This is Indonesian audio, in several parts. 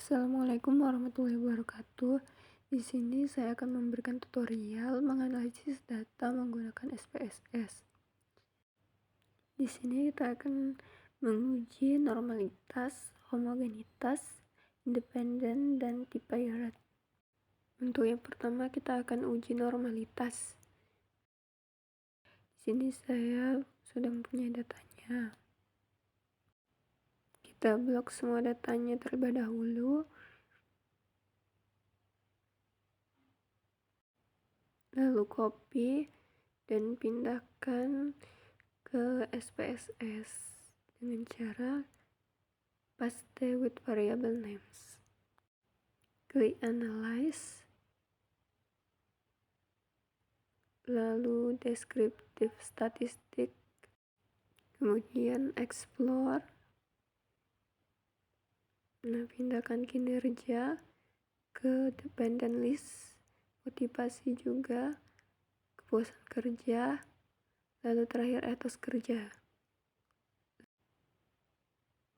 Assalamualaikum warahmatullahi wabarakatuh. Di sini saya akan memberikan tutorial menganalisis data menggunakan SPSS. Di sini kita akan menguji normalitas, homogenitas, independen, dan tipe Yarad. Untuk yang pertama kita akan uji normalitas. Di sini saya sudah mempunyai datanya. Kita blok semua datanya terlebih dahulu. Lalu copy dan pindahkan ke SPSS dengan cara paste with variable names. Klik analyze, lalu descriptive statistik, kemudian explore. Pindahkan kinerja ke dependent list, motivasi juga, kepuasan kerja, lalu terakhir etos kerja.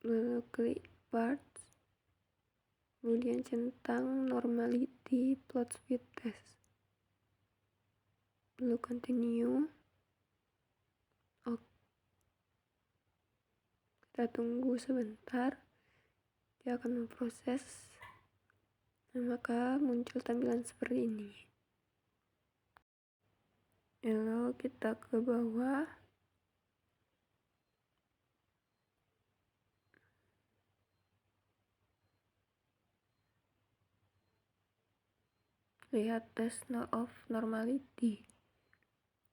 Lalu klik parts, kemudian centang normality plot with test, lalu continue. Oke. Kita tunggu sebentar, dia akan memproses. Maka muncul tampilan seperti ini. Lalu kita ke bawah, lihat test of normality.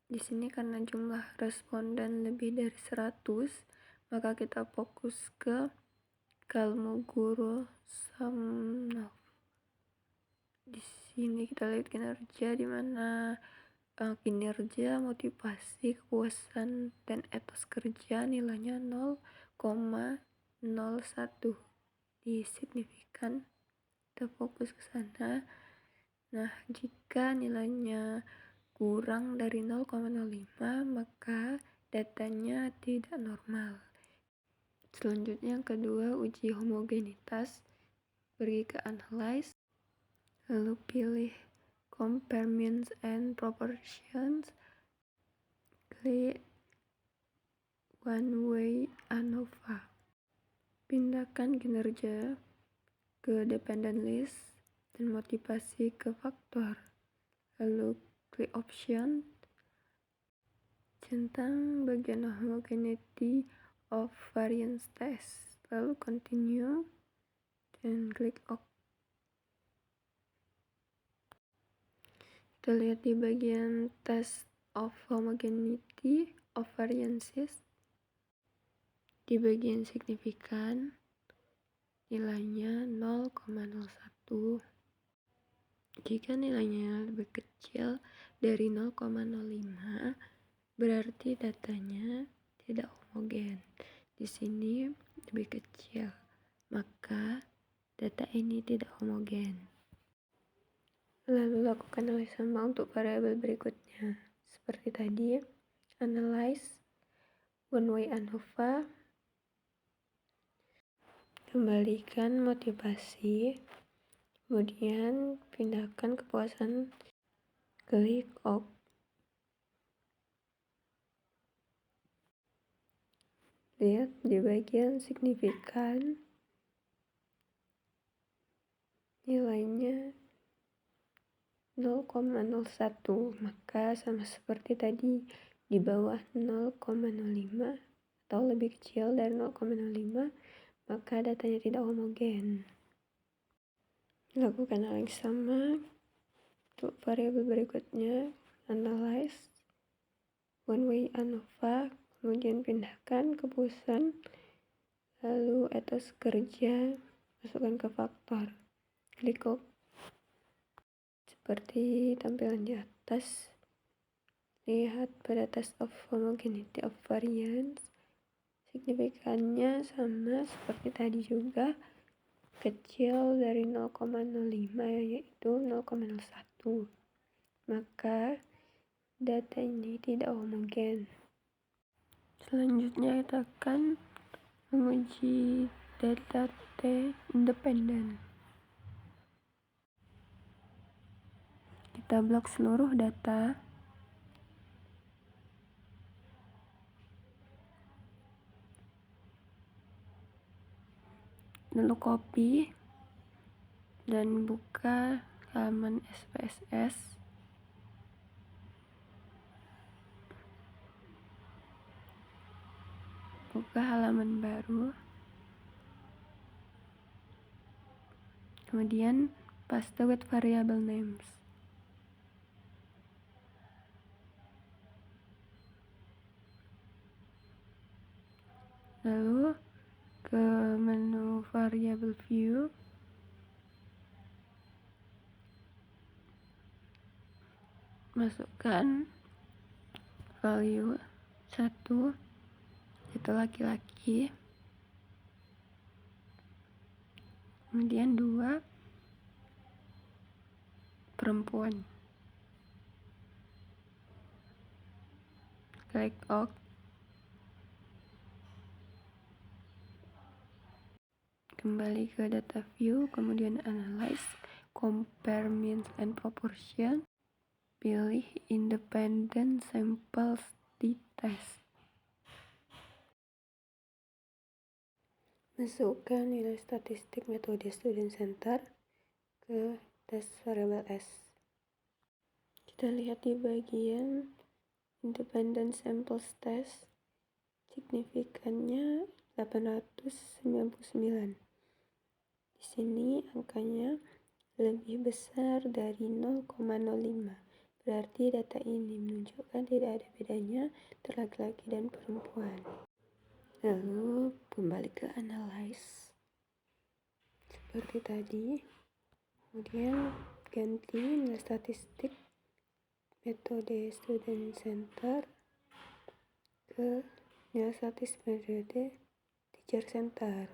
Di sini karena jumlah responden lebih dari 100, maka kita fokus ke Kolmogorov-Samonov. Di sini kita lihat kinerja, di mana kinerja, motivasi, kepuasan, dan etos kerja nilainya 0,01. Di signifikan kita fokus ke sana. Nah, jika nilainya kurang dari 0,05 maka datanya tidak normal. Selanjutnya yang kedua, uji homogenitas. Pergi ke analyze, lalu pilih compare means and proportions, klik one way ANOVA. Pindahkan kinerja ke dependent list dan motivasi ke faktor, lalu klik option, centang bagian homogeneity of variance test, lalu continue dan klik OK. Kita lihat di bagian test of homogeneity of variances, di bagian signifikan nilainya 0,01. Jika nilainya lebih kecil dari 0,05 berarti datanya tidak homogen. Di sini lebih kecil, maka data ini tidak homogen. Lalu lakukan analisa sama untuk variabel berikutnya. Seperti tadi, analyze, one way ANOVA, kembalikan motivasi, kemudian pindahkan kepuasan, klik OK. Lihat di bagian signifikan nilainya 0,01, maka sama seperti tadi, di bawah 0,05 atau lebih kecil dari 0,05 maka datanya tidak homogen. Lakukan hal yang sama untuk variabel berikutnya, analyze, one way ANOVA, kemudian pindahkan kepuasan, lalu etos kerja, masukkan ke faktor, klik OK. Seperti tampilan di atas, lihat pada test of homogeneity of variance, signifikannya sama seperti tadi juga, kecil dari 0,05 yaitu 0,01, maka data ini tidak homogen. Selanjutnya kita akan menguji data T independen. kita blok seluruh data. Lalu copy dan buka halaman SPSS. Buka halaman baru. Kemudian paste with variable names. Lalu ke menu variable view. Masukkan value 1 itu laki-laki, kemudian 2 perempuan. Klik OK. Kembali ke data view, kemudian analyze, compare means and proportion. Pilih independent sample t-test. Masukkan nilai statistik metode student center ke tes variable S. Kita lihat di bagian independent sample test, signifikannya 899. Di sini angkanya lebih besar dari 0,05. Berarti data ini menunjukkan tidak ada bedanya antara laki-laki dan perempuan. Lalu kembali ke analyze seperti tadi. Kemudian ganti nilai statistik metode student center ke nilai statistik metode teacher center.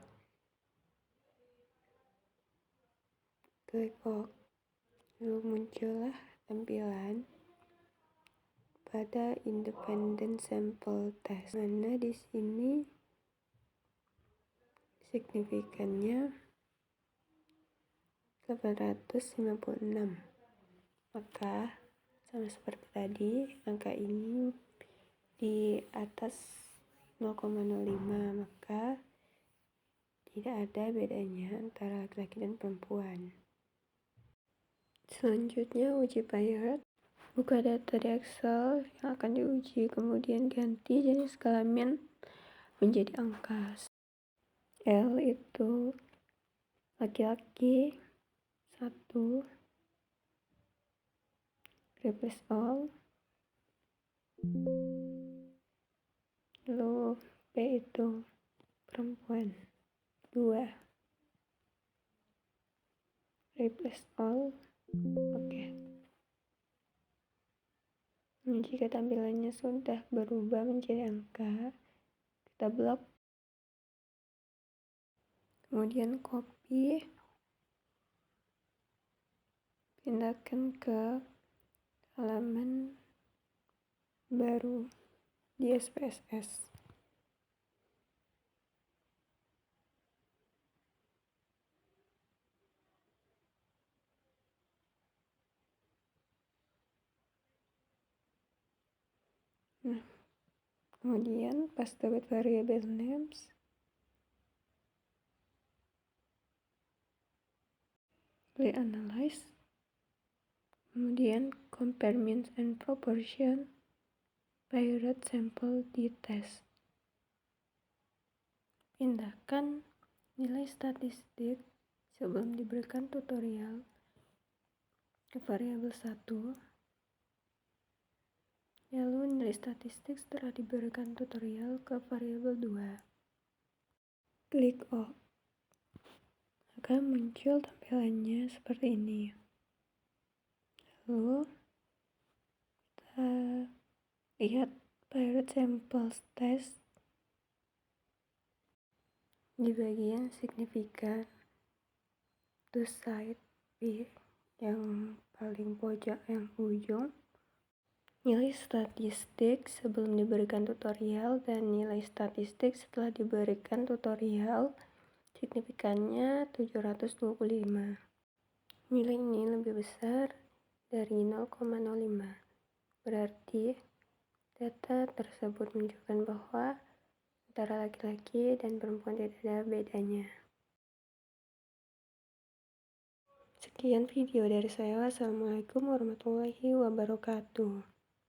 Klik OK. Lalu muncullah tampilan pada independent sample test, mana di sini signifikannya 856. Maka sama seperti tadi, angka ini di atas 0,05, maka tidak ada bedanya antara laki-laki dan perempuan. Selanjutnya uji Paired. Buka data di Excel yang akan diuji, kemudian ganti jenis kelamin menjadi angka. L itu laki-laki 1, replace all. Lalu P itu perempuan 2, replace all. Oke. Jika tampilannya sudah berubah menjadi angka, kita blok, kemudian copy, pindahkan ke halaman baru di SPSS. Nah, kemudian paste with variable names. Klik analyze, kemudian compare means and proportion, paired sample t-test. Pindahkan nilai statistik sebelum diberikan tutorial ke variabel 1, lalu nilai statistik setelah diberikan tutorial ke variabel 2. Klik OK. Maka muncul tampilannya seperti ini. Lalu kita lihat paired sample test di bagian signifikan to side B yang paling pojok yang ujung. Nilai statistik sebelum diberikan tutorial dan nilai statistik setelah diberikan tutorial, signifikannya 725. Nilai ini lebih besar dari 0,05. Berarti data tersebut menunjukkan bahwa antara laki-laki dan perempuan tidak ada bedanya. Sekian video dari saya. Wassalamualaikum warahmatullahi wabarakatuh.